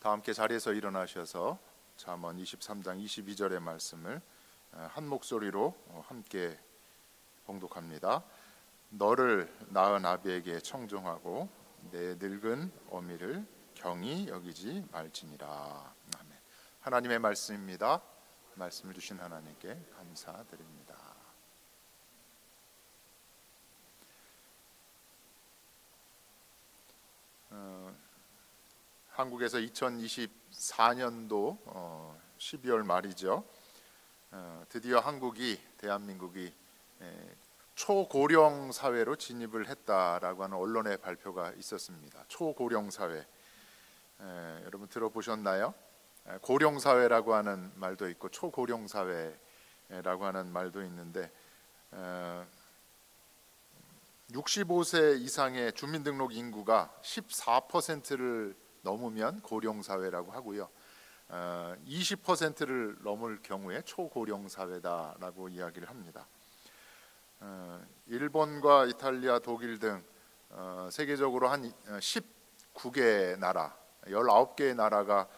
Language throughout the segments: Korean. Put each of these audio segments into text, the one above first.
다 함께 자리에서 일어나셔서 잠언 23장 22절의 말씀을 한 목소리로 함께 봉독합니다. 너를 낳은 아비에게 청종하고 내 늙은 어미를 경히 여기지 말지니라. 아멘. 하나님의 말씀입니다. 말씀을 주신 하나님께 감사드립니다. 한국에서 2024년도 12월 말이죠. 드디어 대한민국이 초고령 사회로 진입을 했다라고 하는 언론의 발표가 있었습니다. 초고령 사회, 여러분 들어보셨나요? 고령 사회라고 하는 말도 있고 초고령 사회라고 하는 말도 있는데 65세 이상의 주민등록 인구가 14%를 넘으면 고령 사회라고 하고요. 20%를 넘을 경우에 초고령 사회다라고 이야기를 합니다. 일본과 이탈리아, 독일 등 세계적으로 한 19개 나라, 19개의 나라가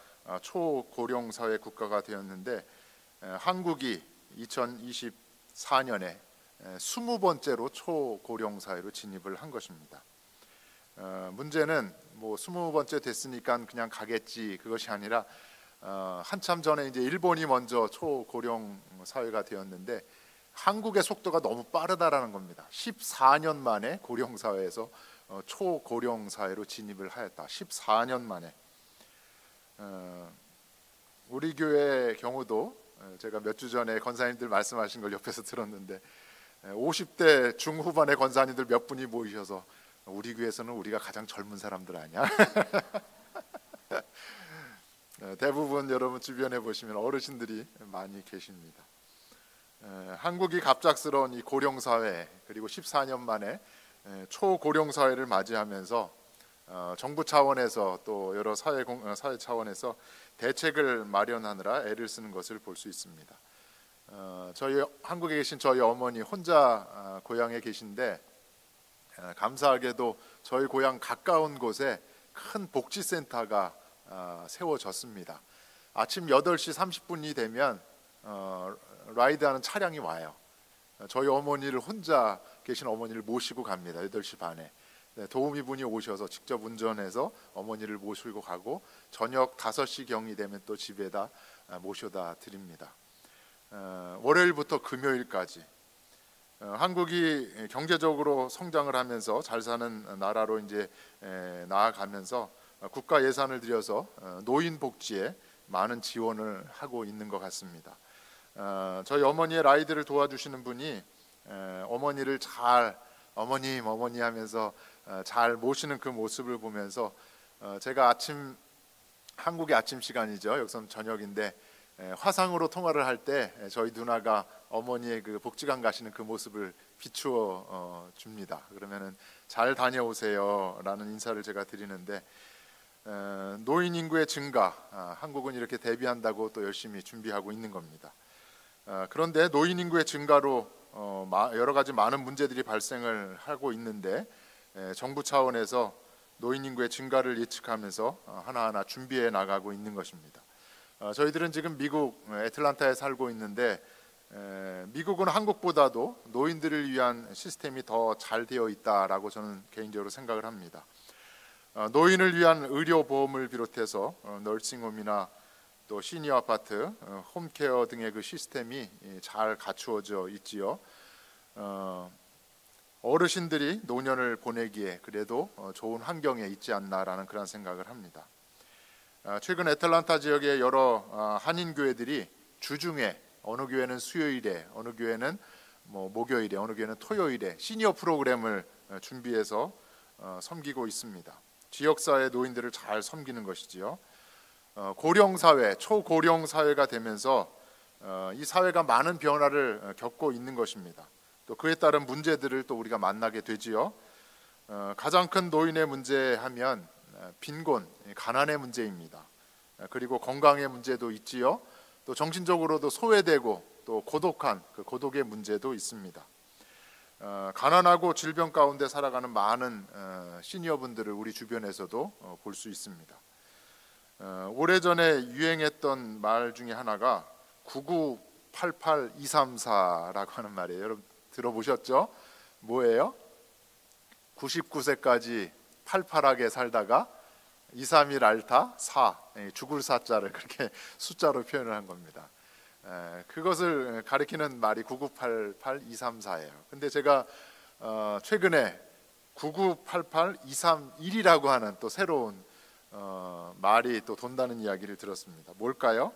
초고령 사회 국가가 되었는데 한국이 2024년에 20번째로 초고령 사회로 진입을 한 것입니다. 문제는 20번째 됐으니까 그냥 가겠지, 그것이 아니라 한참 전에 이제 일본이 먼저 초고령 사회가 되었는데 한국의 속도가 너무 빠르다라는 겁니다. 14년 만에 고령 사회에서 초고령 사회로 진입을 하였다. 14년 만에. 우리 교회 경우도 제가 몇 주 전에 권사님들 말씀하신 걸 옆에서 들었는데 50대 중후반의 권사님들 몇 분이 모이셔서 우리 교회에서는 우리가 가장 젊은 사람들 아니야? 대부분 여러분 주변에 보시면 어르신들이 많이 계십니다. 한국이 갑작스러운 이 고령 사회, 그리고 14년 만에 초고령 사회를 맞이하면서 정부 차원에서 또 여러 사회 차원에서 대책을 마련하느라 애를 쓰는 것을 볼 수 있습니다. 저희 한국에 계신 저희 어머니 혼자 고향에 계신데 감사하게도 저희 고향 가까운 곳에 큰 복지센터가 세워졌습니다. 아침 8시 30분이 되면 라이드하는 차량이 와요. 저희 어머니를 혼자 계신 어머니를 모시고 갑니다. 8시 반에 도우미분이 오셔서 직접 운전해서 어머니를 모시고 가고 저녁 5시 경이 되면 또 집에다 모셔다 드립니다. 월요일부터 금요일까지 한국이 경제적으로 성장을 하면서 잘 사는 나라로 이제 나아가면서 국가 예산을 들여서 노인 복지에 많은 지원을 하고 있는 것 같습니다. 저희 어머니의 라이드를 도와주시는 분이 어머니를 잘 어머니 하면서 잘 모시는 그 모습을 보면서 제가 한국의 아침 시간이죠. 여기서는 저녁인데 화상으로 통화를 할 때 저희 누나가 어머니의 그 복지관 가시는 그 모습을 비추어 줍니다. 그러면은 잘 다녀오세요 라는 인사를 제가 드리는데 노인 인구의 증가, 한국은 이렇게 대비한다고 또 열심히 준비하고 있는 겁니다. 그런데 노인 인구의 증가로 여러 가지 많은 문제들이 발생을 하고 있는데 정부 차원에서 노인 인구의 증가를 예측하면서 하나하나 준비해 나가고 있는 것입니다. 저희들은 지금 미국 애틀란타에 살고 있는데 미국은 한국보다도 노인들을 위한 시스템이 더 잘 되어 있다라고 저는 개인적으로 생각을 합니다. 노인을 위한 의료보험을 비롯해서 너싱홈이나 또 시니어 아파트, 홈케어 등의 그 시스템이 잘 갖추어져 있지요. 어르신들이 노년을 보내기에 그래도 좋은 환경에 있지 않나라는 그런 생각을 합니다. 최근 애틀란타 지역의 여러 한인 교회들이 주중에 어느 교회는 수요일에, 어느 교회는 목요일에, 어느 교회는 토요일에 시니어 프로그램을 준비해서 섬기고 있습니다. 지역사회 노인들을 잘 섬기는 것이지요. 고령 사회, 초고령 사회가 되면서 이 사회가 많은 변화를 겪고 있는 것입니다. 또 그에 따른 문제들을 또 우리가 만나게 되지요. 가장 큰 노인의 문제 하면 빈곤, 가난의 문제입니다. 그리고 건강의 문제도 있지요. 또 정신적으로도 소외되고 또 고독한 그 고독의 문제도 있습니다. 가난하고 질병 가운데 살아가는 많은 시니어분들을 우리 주변에서도 볼 수 있습니다. 오래전에 유행했던 말 중에 하나가 9988234라고 하는 말이에요. 여러분 들어보셨죠? 뭐예요? 99세까지 팔팔하게 살다가 2, 3일 앓다 4, 죽을 사자를 그렇게 숫자로 표현을 한 겁니다. 그것을 가리키는 말이 9988234예요. 근데 제가 최근에 9988231이라고 하는 또 새로운 말이 또 돈다는 이야기를 들었습니다. 뭘까요?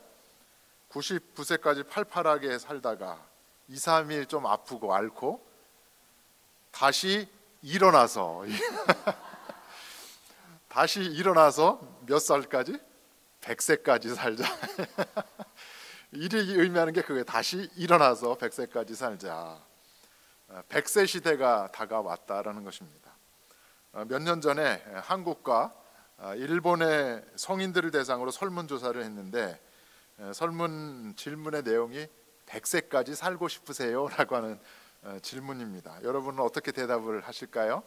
99세까지 팔팔하게 살다가 2, 3일 좀 아프고 앓고 다시 일어나서 다시 일어나서 몇 살까지? 100세까지 살자. 일이 의미하는 게 그게 다시 일어나서 100세까지 살자. 100세 시대가 다가왔다라는 것입니다. 몇 년 전에 한국과 일본의 성인들을 대상으로 설문조사를 했는데 설문 질문의 내용이 100세까지 살고 싶으세요? 라고 하는 질문입니다. 여러분은 어떻게 대답을 하실까요?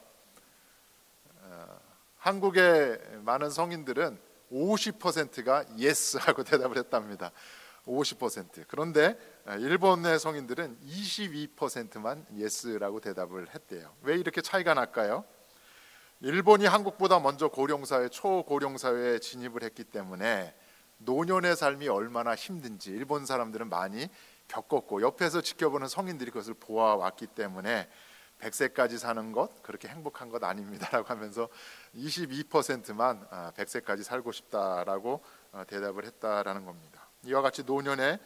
한국의 많은 성인들은 50%가 yes 하고 대답을 했답니다. 50%. 그런데 일본의 성인들은 22%만 yes라고 대답을 했대요. 왜 이렇게 차이가 날까요? 일본이 한국보다 먼저 고령사회, 초고령사회에 진입을 했기 때문에 노년의 삶이 얼마나 힘든지 일본 사람들은 많이 겪었고 옆에서 지켜보는 성인들이 그것을 보아왔기 때문에 100세까지 사는 것 그렇게 행복한 것 아닙니다라고 하면서 22%만 100세까지 살고 싶다라고 대답을 했다라는 겁니다. 이와 같이 노년의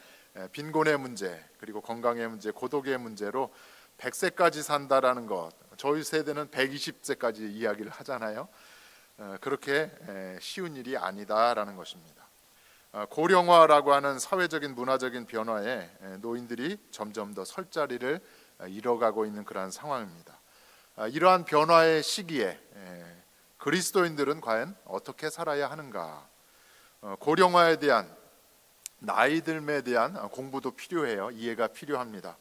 빈곤의 문제 그리고 건강의 문제, 고독의 문제로 100세까지 산다라는 것, 저희 세대는 120세까지 이야기를 하잖아요. 그렇게 쉬운 일이 아니다라는 것입니다. 고령화라고 하는 사회적인 문화적인 변화에 노인들이 점점 더 설 자리를 잃어가고 있는 그러한 상황입니다. 이러한 변화의 시기에 그리스도인들은 과연 어떻게 살아야 하는가? 고령화에 대한 나이 듦에 대한 공부도 필요해요. 이해가 필요합니다.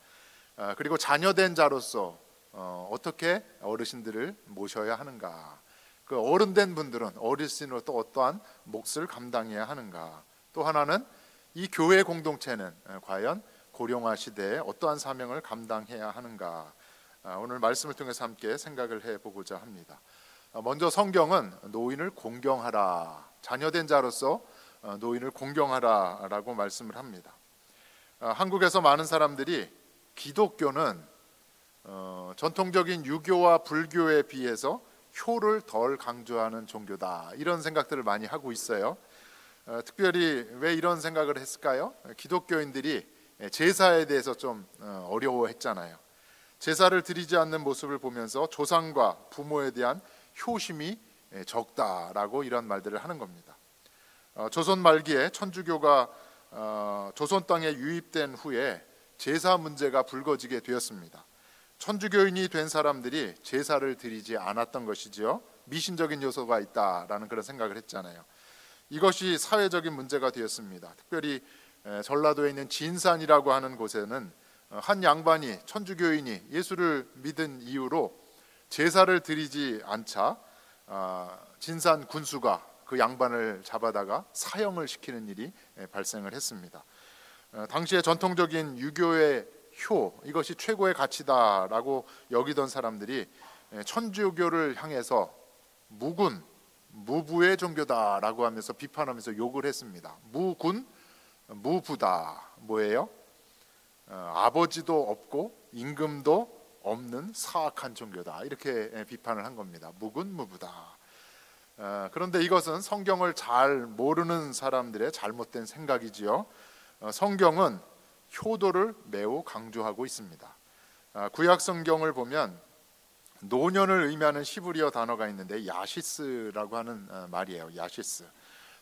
그리고 자녀된 자로서 어떻게 어르신들을 모셔야 하는가? 그 어른된 분들은 어르신으로 또 어떠한 몫을 감당해야 하는가? 또 하나는 이 교회 공동체는 과연 고령화 시대에 어떠한 사명을 감당해야 하는가? 오늘 말씀을 통해서 함께 생각을 해보고자 합니다. 먼저 성경은 노인을 공경하라, 자녀된 자로서 노인을 공경하라라고 말씀을 합니다. 한국에서 많은 사람들이 기독교는 전통적인 유교와 불교에 비해서 효를 덜 강조하는 종교다 이런 생각들을 많이 하고 있어요. 특별히 왜 이런 생각을 했을까요? 기독교인들이 제사에 대해서 좀 어려워했잖아요. 제사를 드리지 않는 모습을 보면서 조상과 부모에 대한 효심이 적다라고 이런 말들을 하는 겁니다. 조선 말기에 천주교가 조선 땅에 유입된 후에 제사 문제가 불거지게 되었습니다. 천주교인이 된 사람들이 제사를 드리지 않았던 것이지요. 미신적인 요소가 있다라는 그런 생각을 했잖아요. 이것이 사회적인 문제가 되었습니다. 특별히 전라도에 있는 진산이라고 하는 곳에는 한 양반이 천주교인이 예수를 믿은 이유로 제사를 드리지 않자 진산 군수가 그 양반을 잡아다가 사형을 시키는 일이 발생을 했습니다. 당시에 전통적인 유교의 효, 이것이 최고의 가치다라고 여기던 사람들이 천주교를 향해서 무군, 무부의 종교다라고 하면서 비판하면서 욕을 했습니다. 무군, 무부다. 뭐예요? 아버지도 없고 임금도 없는 사악한 종교다. 이렇게 비판을 한 겁니다. 무군, 무부다. 그런데 이것은 성경을 잘 모르는 사람들의 잘못된 생각이지요. 성경은 효도를 매우 강조하고 있습니다. 구약 성경을 보면 노년을 의미하는 히브리어 단어가 있는데 야시스라고 하는 말이에요. 야시스.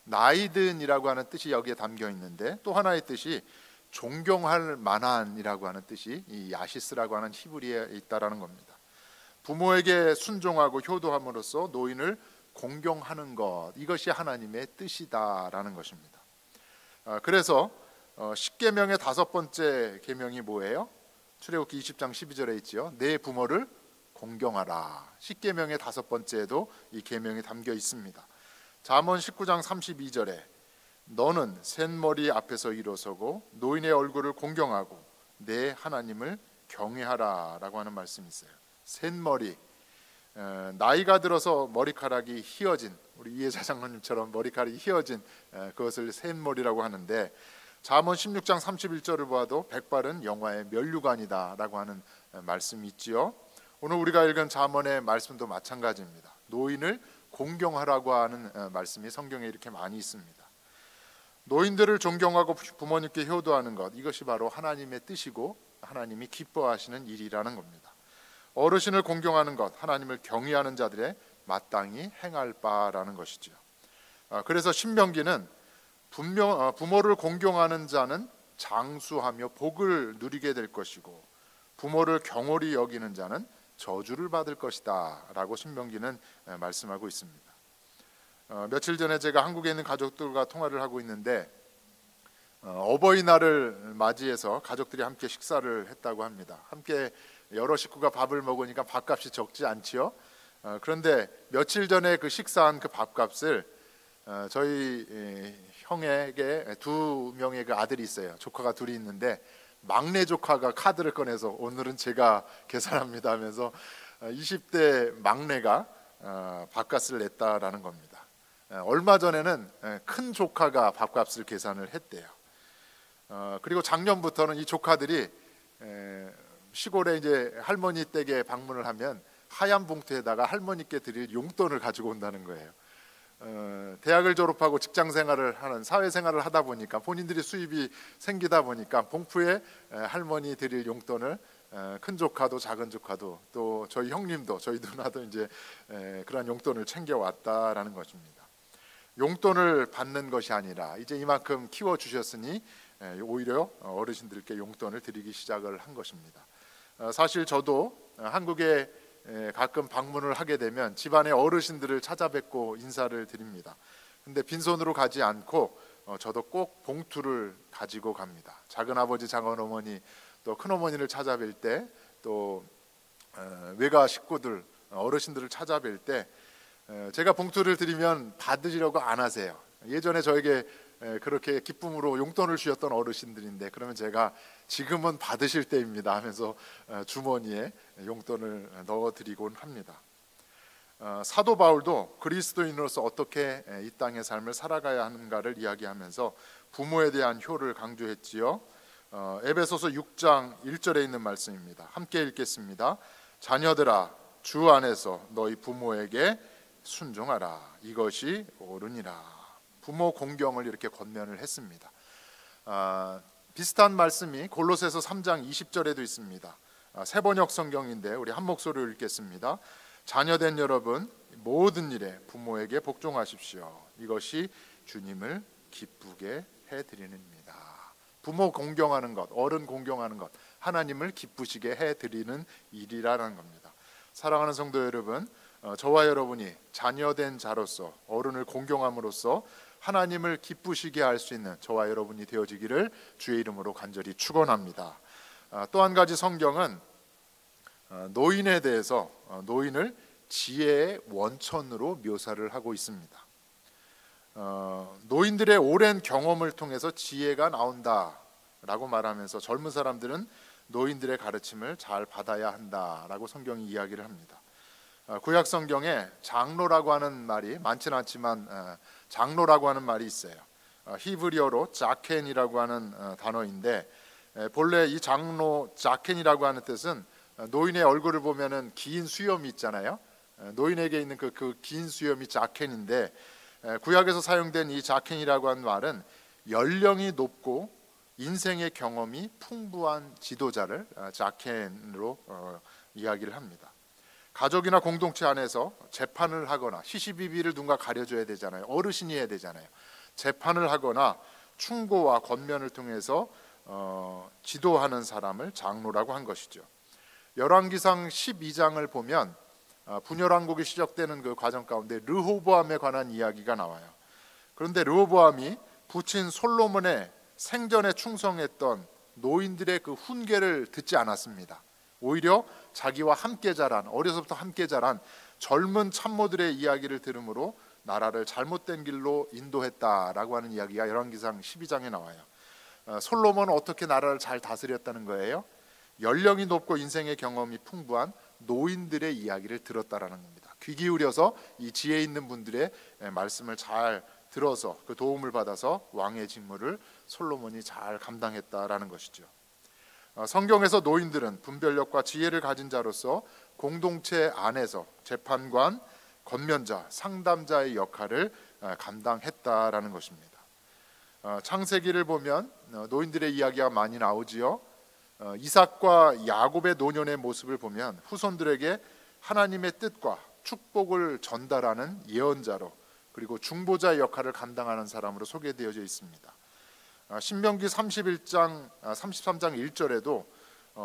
나이든이라고 하는 뜻이 여기에 담겨 있는데 또 하나의 뜻이 존경할 만한이라고 하는 뜻이 이 야시스라고 하는 히브리어에 있다라는 겁니다. 부모에게 순종하고 효도함으로써 노인을 공경하는 것, 이것이 하나님의 뜻이다라는 것입니다. 그래서 십계명의 5번째 계명이 뭐예요? 출애굽기 20장 12절에 있지요. 내 부모를 공경하라. 십계명의 5번째에도 이 계명이 담겨 있습니다. 잠언 19장 32절에 너는 셋머리 앞에서 일어서고 노인의 얼굴을 공경하고 내 하나님을 경외하라 라고 하는 말씀이 있어요. 셋머리, 나이가 들어서 머리카락이 휘어진, 우리 이해자 장로님처럼 머리카락이 휘어진 그것을 셋머리라고 하는데, 잠언 16장 31절을 보아도 백발은 영화의 면류관이다 라고 하는 말씀이 있지요. 오늘 우리가 읽은 잠언의 말씀도 마찬가지입니다. 노인을 공경하라고 하는 말씀이 성경에 이렇게 많이 있습니다. 노인들을 존경하고 부모님께 효도하는 것, 이것이 바로 하나님의 뜻이고 하나님이 기뻐하시는 일이라는 겁니다. 어르신을 공경하는 것, 하나님을 경외하는 자들의 마땅히 행할 바라는 것이죠. 그래서 신명기는 부모를 공경하는 자는 장수하며 복을 누리게 될 것이고 부모를 경홀히 여기는 자는 저주를 받을 것이다 라고 신명기는 말씀하고 있습니다. 며칠 전에 제가 한국에 있는 가족들과 통화를 하고 있는데 어버이날을 맞이해서 가족들이 함께 식사를 했다고 합니다. 함께 여러 식구가 밥을 먹으니까 밥값이 적지 않지요. 그런데 며칠 전에 그 식사한 그 밥값을 저희 형에게 두 명의 그 아들이 있어요. 조카가 둘이 있는데 막내 조카가 카드를 꺼내서 오늘은 제가 계산합니다 하면서 20대 막내가 밥값을 냈다라는 겁니다. 얼마 전에는 큰 조카가 밥값을 계산을 했대요. 그리고 작년부터는 이 조카들이 시골에 이제 할머니 댁에 방문을 하면 하얀 봉투에다가 할머니께 드릴 용돈을 가지고 온다는 거예요. 대학을 졸업하고 직장 생활을 하는, 사회 생활을 하다 보니까 본인들이 수입이 생기다 보니까 봉투에 할머니 드릴 용돈을 큰 조카도 작은 조카도 또 저희 형님도 저희 누나도 이제 그런 용돈을 챙겨 왔다라는 것입니다. 용돈을 받는 것이 아니라 이제 이만큼 키워 주셨으니 오히려 어르신들께 용돈을 드리기 시작을 한 것입니다. 사실 저도 한국에 가끔 방문을 하게 되면 집안의 어르신들을 찾아뵙고 인사를 드립니다. 근데 빈손으로 가지 않고 저도 꼭 봉투를 가지고 갑니다. 작은 아버지, 작은 어머니, 또 큰 어머니를 찾아뵐 때, 또 외가 식구들, 어르신들을 찾아뵐 때 제가 봉투를 드리면 받으려고 안 하세요. 예전에 저에게 그렇게 기쁨으로 용돈을 주셨던 어르신들인데, 그러면 제가 지금은 받으실 때입니다 하면서 주머니에 용돈을 넣어드리곤 합니다. 사도 바울도 그리스도인으로서 어떻게 이 땅의 삶을 살아가야 하는가를 이야기하면서 부모에 대한 효를 강조했지요. 에베소서 6장 1절에 있는 말씀입니다. 함께 읽겠습니다. 자녀들아, 주 안에서 너희 부모에게 순종하라. 이것이 옳으니라. 부모 공경을 이렇게 권면을 했습니다. 비슷한 말씀이 골로새서 3장 20절에도 있습니다. 새번역 성경인데 우리 한 목소리로 읽겠습니다. 자녀된 여러분, 모든 일에 부모에게 복종하십시오. 이것이 주님을 기쁘게 해드리는입니다. 부모 공경하는 것, 어른 공경하는 것, 하나님을 기쁘시게 해드리는 일이라는 겁니다. 사랑하는 성도 여러분, 저와 여러분이 자녀된 자로서 어른을 공경함으로써 하나님을 기쁘시게 할 수 있는 저와 여러분이 되어지기를 주의 이름으로 간절히 축원합니다. 또 한 가지 성경은 노인에 대해서 노인을 지혜의 원천으로 묘사를 하고 있습니다. 노인들의 오랜 경험을 통해서 지혜가 나온다라고 말하면서 젊은 사람들은 노인들의 가르침을 잘 받아야 한다라고 성경이 이야기를 합니다. 구약 성경에 장로라고 하는 말이 많지는 않지만 장로라고 하는 말이 있어요. 히브리어로 자켄이라고 하는 단어인데, 본래 이 장로 자켄이라고 하는 뜻은 노인의 얼굴을 보면은 긴 수염이 있잖아요. 노인에게 있는 그 긴 수염이 자켄인데, 구약에서 사용된 이 자켄이라고 하는 말은 연령이 높고 인생의 경험이 풍부한 지도자를 자켄으로 이야기를 합니다. 가족이나 공동체 안에서 재판을 하거나 시시비비를 누군가 가려줘야 되잖아요. 어르신이 해야 되잖아요. 재판을 하거나 충고와 권면을 통해서 지도하는 사람을 장로라고 한 것이죠. 열왕기상 12장을 보면 분열왕국이 시작되는 그 과정 가운데 르호보암에 관한 이야기가 나와요. 그런데 르호보암이 부친 솔로몬의 생전에 충성했던 노인들의 그 훈계를 듣지 않았습니다. 오히려 자기와 함께 자란, 어려서부터 함께 자란 젊은 참모들의 이야기를 들으므로 나라를 잘못된 길로 인도했다라고 하는 이야기가 열왕기상 12장에 나와요. 솔로몬은 어떻게 나라를 잘 다스렸다는 거예요? 연령이 높고 인생의 경험이 풍부한 노인들의 이야기를 들었다라는 겁니다. 귀 기울여서 이 지혜 있는 분들의 말씀을 잘 들어서 그 도움을 받아서 왕의 직무를 솔로몬이 잘 감당했다라는 것이죠. 성경에서 노인들은 분별력과 지혜를 가진 자로서 공동체 안에서 재판관, 권면자, 상담자의 역할을 감당했다라는 것입니다. 창세기를 보면 노인들의 이야기가 많이 나오지요. 이삭과 야곱의 노년의 모습을 보면 후손들에게 하나님의 뜻과 축복을 전달하는 예언자로, 그리고 중보자의 역할을 감당하는 사람으로 소개되어져 있습니다. 신명기 33장 1절에도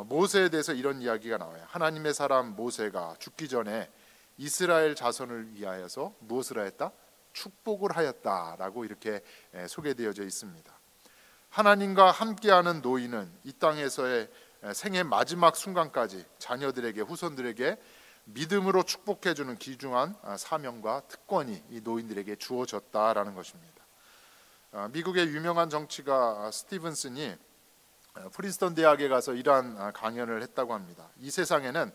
모세에 대해서 이런 이야기가 나와요. 하나님의 사람 모세가 죽기 전에 이스라엘 자손을 위하여서 무엇을 하였다? 축복을 하였다라고 이렇게 소개되어져 있습니다. 하나님과 함께하는 노인은 이 땅에서의 생의 마지막 순간까지 자녀들에게, 후손들에게 믿음으로 축복해주는 귀중한 사명과 특권이 이 노인들에게 주어졌다라는 것입니다. 미국의 유명한 정치가 스티븐슨이 프린스턴 대학에 가서 이러한 강연을 했다고 합니다. 이 세상에는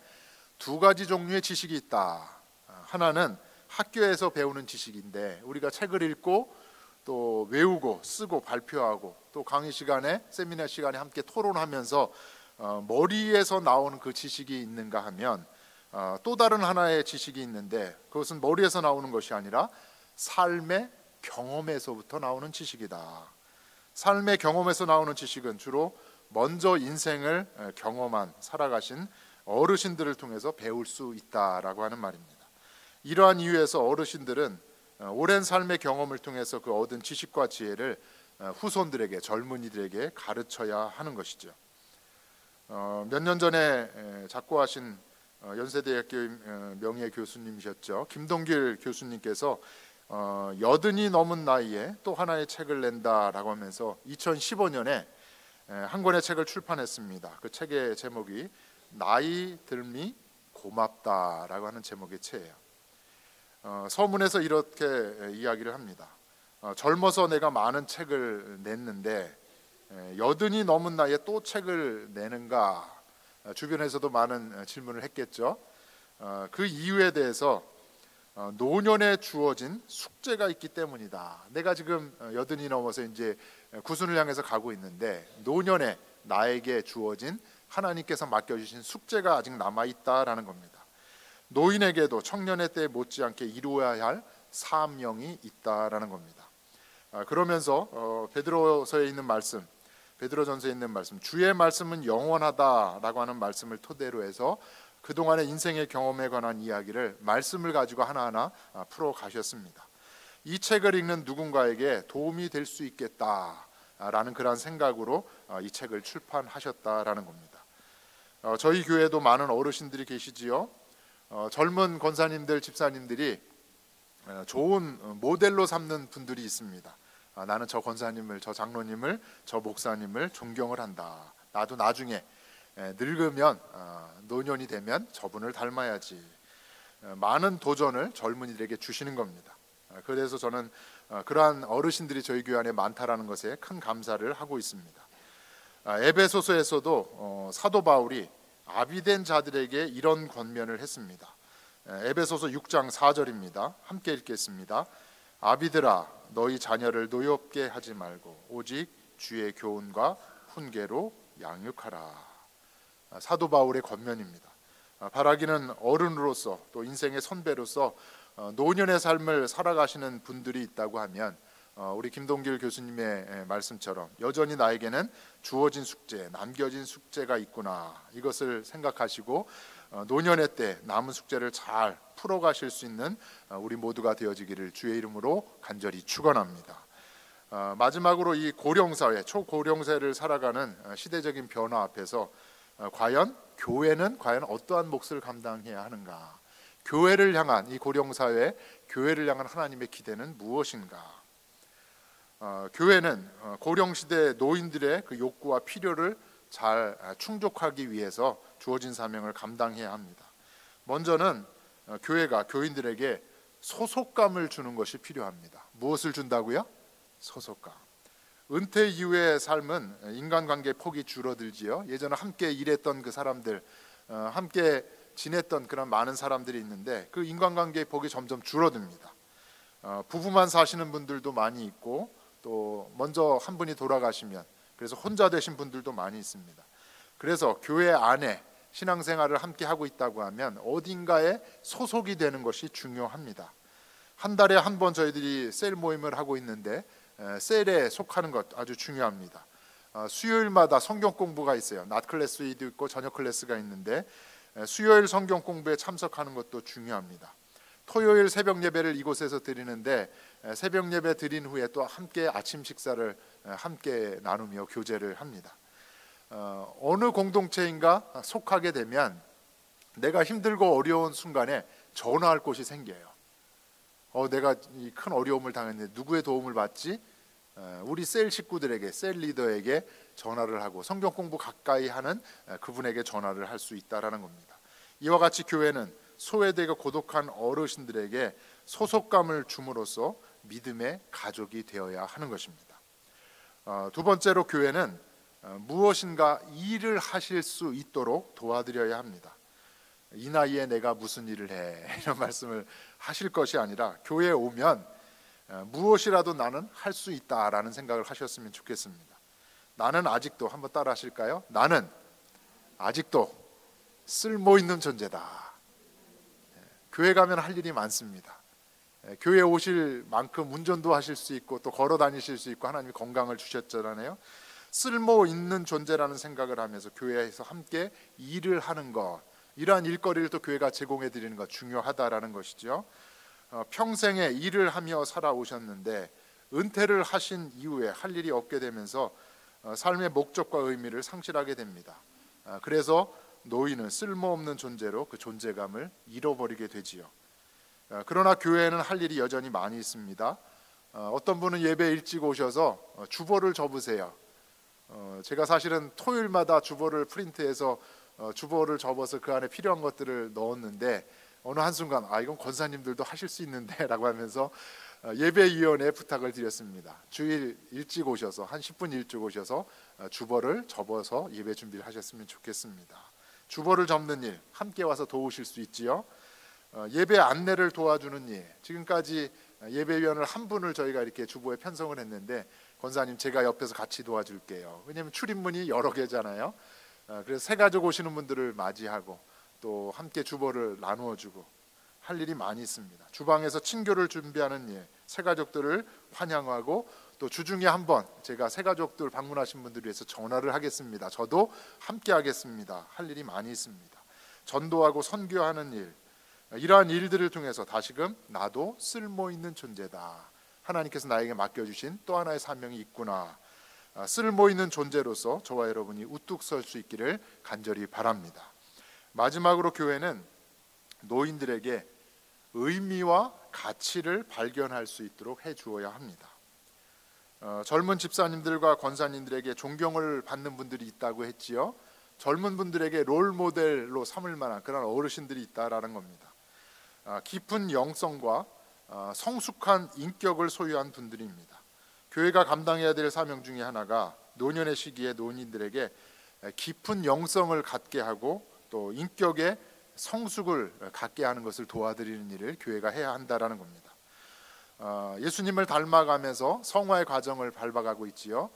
두 가지 종류의 지식이 있다. 하나는 학교에서 배우는 지식인데 우리가 책을 읽고 또 외우고 쓰고 발표하고 또 강의 시간에, 세미나 시간에 함께 토론하면서 머리에서 나오는 그 지식이 있는가 하면 또 다른 하나의 지식이 있는데 그것은 머리에서 나오는 것이 아니라 삶의 경험에서부터 나오는 지식이다. 삶의 경험에서 나오는 지식은 주로 먼저 인생을 경험한, 살아가신 어르신들을 통해서 배울 수 있다라고 하는 말입니다. 이러한 이유에서 어르신들은 오랜 삶의 경험을 통해서 그 얻은 지식과 지혜를 후손들에게, 젊은이들에게 가르쳐야 하는 것이죠. 몇 년 전에 작고하신 연세대학교 명예 교수님이셨죠. 김동길 교수님께서 80이 넘은 나이에 또 하나의 책을 낸다라고 하면서 2015년에 한 권의 책을 출판했습니다. 그 책의 제목이 나이 들미 고맙다라고 하는 제목의 책이에요. 서문에서 이렇게 이야기를 합니다. 젊어서 내가 많은 책을 냈는데 80이 넘은 나이에 또 책을 내는가? 주변에서도 많은 질문을 했겠죠. 그 이유에 대해서 노년에 주어진 숙제가 있기 때문이다. 내가 지금 80이 넘어서 이제 구순을 향해서 가고 있는데 노년에 나에게 주어진 하나님께서 맡겨주신 숙제가 아직 남아있다라는 겁니다. 노인에게도 청년의 때 못지않게 이루어야 할 사명이 있다라는 겁니다. 그러면서 베드로서에 있는 말씀, 베드로전서에 있는 말씀, 주의 말씀은 영원하다라고 하는 말씀을 토대로 해서 그동안의 인생의 경험에 관한 이야기를 말씀을 가지고 하나하나 풀어 가셨습니다. 이 책을 읽는 누군가에게 도움이 될 수 있겠다라는 그런 생각으로 이 책을 출판하셨다라는 겁니다. 저희 교회도 많은 어르신들이 계시지요. 젊은 권사님들, 집사님들이 좋은 모델로 삼는 분들이 있습니다. 나는 저 권사님을, 저 장로님을, 저 목사님을 존경을 한다. 나도 나중에 늙으면, 노년이 되면 저분을 닮아야지. 많은 도전을 젊은이들에게 주시는 겁니다. 그래서 저는 그러한 어르신들이 저희 교회 안에 많다라는 것에 큰 감사를 하고 있습니다. 에베소서에서도 사도 바울이 아비된 자들에게 이런 권면을 했습니다. 에베소서 6장 4절입니다. 함께 읽겠습니다. 아비들아, 너희 자녀를 노엽게 하지 말고 오직 주의 교훈과 훈계로 양육하라. 사도 바울의 권면입니다. 바라기는 어른으로서 또 인생의 선배로서 노년의 삶을 살아가시는 분들이 있다고 하면 우리 김동길 교수님의 말씀처럼 여전히 나에게는 주어진 숙제, 남겨진 숙제가 있구나, 이것을 생각하시고 노년의 때 남은 숙제를 잘 풀어가실 수 있는 우리 모두가 되어지기를 주의 이름으로 간절히 축원합니다. 마지막으로 이 고령사회, 초고령사회를 살아가는 시대적인 변화 앞에서 과연 교회는 어떠한 몫을 감당해야 하는가? 교회를 향한, 이 고령사회, 교회를 향한 하나님의 기대는 무엇인가? 교회는 고령시대 노인들의 그 욕구와 필요를 잘 충족하기 위해서 주어진 사명을 감당해야 합니다. 먼저는 교회가 교인들에게 소속감을 주는 것이 필요합니다. 무엇을 준다고요? 소속감. 은퇴 이후의 삶은 인간관계 폭이 줄어들지요. 예전에 함께 일했던 그 사람들, 함께 지냈던 그런 많은 사람들이 있는데 그 인간관계의 폭이 점점 줄어듭니다. 부부만 사시는 분들도 많이 있고 또 먼저 한 분이 돌아가시면 그래서 혼자 되신 분들도 많이 있습니다. 그래서 교회 안에 신앙생활을 함께 하고 있다고 하면 어딘가에 소속이 되는 것이 중요합니다. 한 달에 한 번 저희들이 셀 모임을 하고 있는데 셀에 속하는 것 아주 중요합니다. 수요일마다 성경 공부가 있어요. 낮 클래스도 있고 저녁 클래스가 있는데 수요일 성경 공부에 참석하는 것도 중요합니다. 토요일 새벽 예배를 이곳에서 드리는데 새벽 예배 드린 후에 또 함께 아침 식사를 함께 나누며 교제를 합니다. 어느 공동체인가 속하게 되면 내가 힘들고 어려운 순간에 전화할 곳이 생겨요. 내가 이 큰 어려움을 당했는데 누구의 도움을 받지? 우리 셀 식구들에게, 셀 리더에게 전화를 하고 성경 공부 가까이 하는 그분에게 전화를 할 수 있다라는 겁니다. 이와 같이 교회는 소외되고 고독한 어르신들에게 소속감을 줌으로써 믿음의 가족이 되어야 하는 것입니다. 두 번째로 교회는 무엇인가 일을 하실 수 있도록 도와드려야 합니다. 이 나이에 내가 무슨 일을 해 이런 말씀을 하실 것이 아니라 교회에 오면 무엇이라도 나는 할 수 있다라는 생각을 하셨으면 좋겠습니다. 나는 아직도, 한번 따라 하실까요? 나는 아직도 쓸모있는 존재다. 교회 가면 할 일이 많습니다. 교회 오실 만큼 운전도 하실 수 있고 또 걸어 다니실 수 있고 하나님이 건강을 주셨잖아요. 쓸모 있는 존재라는 생각을 하면서 교회에서 함께 일을 하는 것, 이러한 일거리를 또 교회가 제공해 드리는 것 중요하다라는 것이죠. 평생에 일을 하며 살아오셨는데 은퇴를 하신 이후에 할 일이 없게 되면서 삶의 목적과 의미를 상실하게 됩니다. 그래서 노인은 쓸모없는 존재로 그 존재감을 잃어버리게 되지요. 그러나 교회에는 할 일이 여전히 많이 있습니다. 어떤 분은 예배 일찍 오셔서 주보를 접으세요. 제가 사실은 토요일마다 주보를 프린트해서 주보를 접어서 그 안에 필요한 것들을 넣었는데 어느 한순간 이건 권사님들도 하실 수 있는데 라고 하면서 예배위원회에 부탁을 드렸습니다. 주일 일찍 오셔서 한 10분 일찍 오셔서 주보를 접어서 예배 준비를 하셨으면 좋겠습니다. 주보를 접는 일 함께 와서 도우실 수 있지요. 예배 안내를 도와주는 일, 지금까지 예배위원을 한 분을 저희가 이렇게 주보에 편성을 했는데 권사님 제가 옆에서 같이 도와줄게요. 왜냐하면 출입문이 여러 개잖아요. 그래서 새 가족 오시는 분들을 맞이하고 또 함께 주보를 나누어주고 할 일이 많이 있습니다. 주방에서 친교를 준비하는 일, 새 가족들을 환영하고 또 주중에 한번 제가 새 가족들 방문하신 분들을 위해서 전화를 하겠습니다. 저도 함께 하겠습니다. 할 일이 많이 있습니다. 전도하고 선교하는 일, 이러한 일들을 통해서 다시금 나도 쓸모있는 존재다. 하나님께서 나에게 맡겨주신 또 하나의 사명이 있구나. 쓸모있는 존재로서 저와 여러분이 우뚝 설 수 있기를 간절히 바랍니다. 마지막으로 교회는 노인들에게 의미와 가치를 발견할 수 있도록 해주어야 합니다. 젊은 집사님들과 권사님들에게 존경을 받는 분들이 있다고 했지요. 젊은 분들에게 롤 모델로 삼을 만한 그런 어르신들이 있다라는 겁니다. 깊은 영성과 성숙한 인격을 소유한 분들입니다. 교회가 감당해야 될 사명 중에 하나가 노년의 시기에 노인들에게 깊은 영성을 갖게 하고 또 인격의 성숙을 갖게 하는 것을 도와드리는 일을 교회가 해야 한다라는 겁니다. 예수님을 닮아가면서 성화의 과정을 밟아가고 있지요.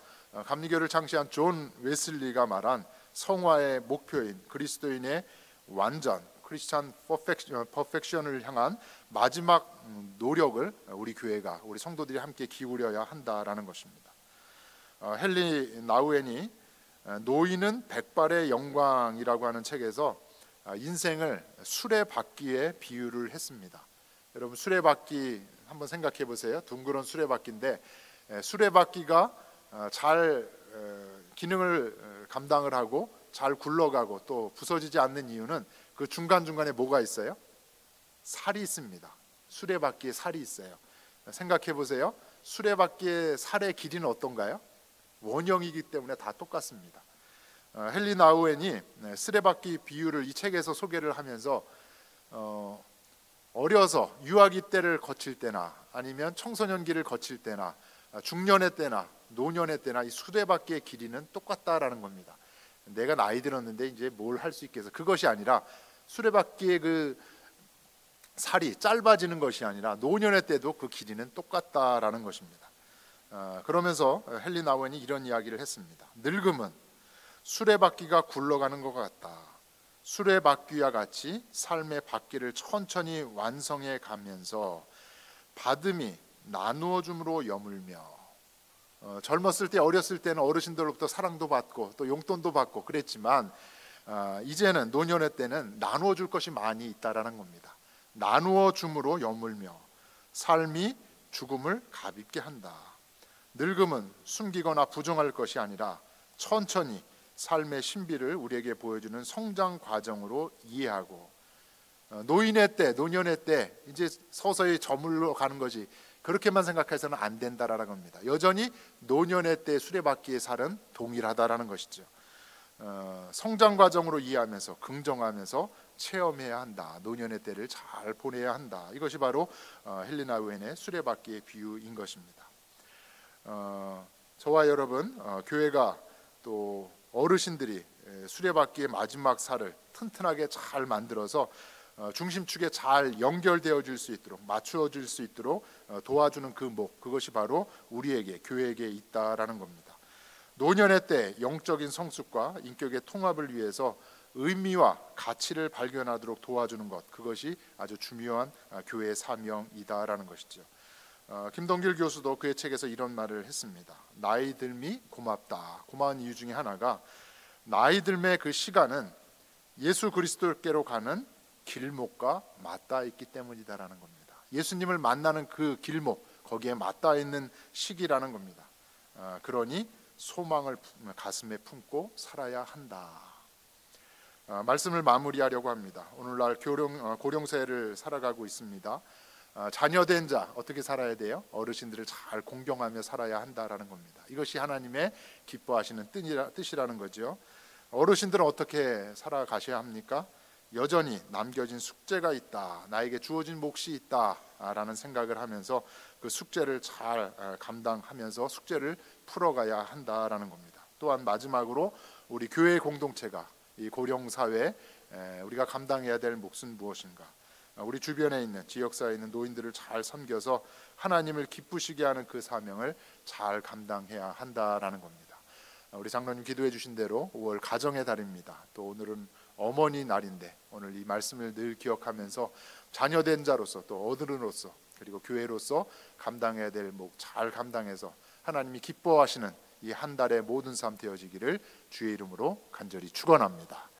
감리교를 창시한 존 웨슬리가 말한 성화의 목표인 그리스도인의 완전 크리스찬 퍼펙션을 향한 마지막 노력을 우리 교회가, 우리 성도들이 함께 기울여야 한다라는 것입니다. 헨리 나우엔이 노인은 백발의 영광이라고 하는 책에서 인생을 수레바퀴에 비유를 했습니다. 여러분 수레바퀴 한번 생각해 보세요. 둥그런 수레바퀴인데 수레바퀴가 잘 기능을 감당을 하고 잘 굴러가고 또 부서지지 않는 이유는 그 중간중간에 뭐가 있어요? 살이 있습니다. 수레바퀴에 살이 있어요. 생각해 보세요. 수레바퀴의 살의 길이는 어떤가요? 원형이기 때문에 다 똑같습니다. 헨리 나우엔이 수레바퀴 비유를 이 책에서 소개를 하면서 어려서 유아기 때를 거칠 때나 아니면 청소년기를 거칠 때나 중년의 때나 노년의 때나 이 수레바퀴의 길이는 똑같다라는 겁니다. 내가 나이 들었는데 이제 뭘 할 수 있겠어? 그것이 아니라 수레바퀴의 그 살이 짧아지는 것이 아니라 노년의 때도 그 길이는 똑같다라는 것입니다. 그러면서 헨리 나우엔이 이런 이야기를 했습니다. 늙음은 수레바퀴가 굴러가는 것 같다. 수레바퀴와 같이 삶의 바퀴를 천천히 완성해 가면서 받음이 나누어 줌으로 여물며 젊었을 때 어렸을 때는 어르신들로부터 사랑도 받고 또 용돈도 받고 그랬지만 이제는 노년의 때는 나누어 줄 것이 많이 있다라는 겁니다. 나누어 줌으로 여물며 삶이 죽음을 가볍게 한다. 늙음은 숨기거나 부정할 것이 아니라 천천히 삶의 신비를 우리에게 보여주는 성장 과정으로 이해하고 노인의 때, 노년의 때 이제 서서히 저물러 가는 거지 그렇게만 생각해서는 안 된다라는 겁니다. 여전히 노년의 때 수레바퀴의 살은 동일하다라는 것이죠. 성장 과정으로 이해하면서 긍정하면서 체험해야 한다. 노년의 때를 잘 보내야 한다. 이것이 바로 헨리 나우엔의 수레바퀴의 비유인 것입니다. 저와 여러분 교회가 또 어르신들이 수레바퀴의 마지막 살을 튼튼하게 잘 만들어서 중심축에 잘 연결되어 줄 수 있도록 맞추어 줄 수 있도록 도와주는 그 목, 그것이 바로 우리에게 교회에게 있다라는 겁니다. 노년의 때 영적인 성숙과 인격의 통합을 위해서 의미와 가치를 발견하도록 도와주는 것, 그것이 아주 중요한 교회의 사명이다라는 것이죠. 김동길 교수도 그의 책에서 이런 말을 했습니다. 나이 들미 고맙다. 고마운 이유 중에 하나가 나이 들매 그 시간은 예수 그리스도께로 가는 길목과 맞닿아 있기 때문이다라는 겁니다. 예수님을 만나는 그 길목, 거기에 맞닿아 있는 시기라는 겁니다. 그러니 소망을 가슴에 품고 살아야 한다. 말씀을 마무리하려고 합니다. 오늘날 고령세를 살아가고 있습니다. 자녀된 자 어떻게 살아야 돼요? 어르신들을 잘 공경하며 살아야 한다라는 겁니다. 이것이 하나님의 기뻐하시는 뜻이라는 거죠. 어르신들은 어떻게 살아가셔야 합니까? 여전히 남겨진 숙제가 있다, 나에게 주어진 몫이 있다라는 생각을 하면서 그 숙제를 잘 감당하면서 숙제를 풀어가야 한다라는 겁니다. 또한 마지막으로 우리 교회 공동체가 이 고령 사회 우리가 감당해야 될 몫은 무엇인가? 우리 주변에 있는 지역사회에 있는 노인들을 잘 섬겨서 하나님을 기쁘시게 하는 그 사명을 잘 감당해야 한다라는 겁니다. 우리 장로님 기도해 주신 대로 5월 가정의 달입니다. 또 오늘은 어머니 날인데 오늘 이 말씀을 늘 기억하면서 자녀된 자로서 또 어른으로서 그리고 교회로서 감당해야 될 목 잘 감당해서 하나님이 기뻐하시는 이 한 달의 모든 삶 되어지기를 주의 이름으로 간절히 축원합니다.